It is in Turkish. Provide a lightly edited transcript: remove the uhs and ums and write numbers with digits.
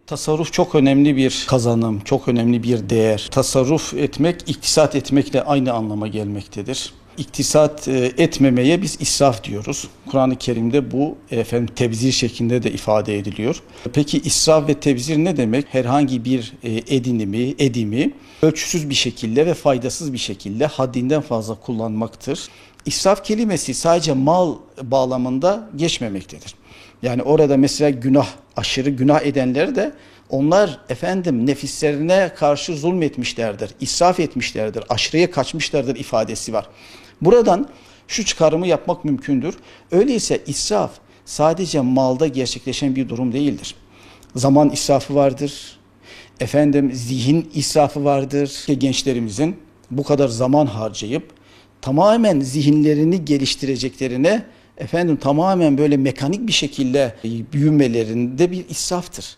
Tasarruf çok önemli bir kazanım, çok önemli bir değer. Tasarruf etmek, iktisat etmekle aynı anlama gelmektedir. İktisat etmemeye biz israf diyoruz. Kur'an-ı Kerim'de bu tebzir şeklinde de ifade ediliyor. Peki israf ve tebzir ne demek? Herhangi bir edimi ölçüsüz bir şekilde ve faydasız bir şekilde haddinden fazla kullanmaktır. İsraf kelimesi sadece mal bağlamında geçmemektedir. Yani orada mesela aşırı günah edenler de onlar nefislerine karşı zulmetmişlerdir, israf etmişlerdir, aşırıya kaçmışlardır ifadesi var. Buradan şu çıkarımı yapmak mümkündür. Öyleyse israf sadece malda gerçekleşen bir durum değildir. Zaman israfı vardır, zihin israfı vardır. Gençlerimizin bu kadar zaman harcayıp tamamen zihinlerini geliştireceklerine tamamen böyle mekanik bir şekilde büyümelerinde bir israftır.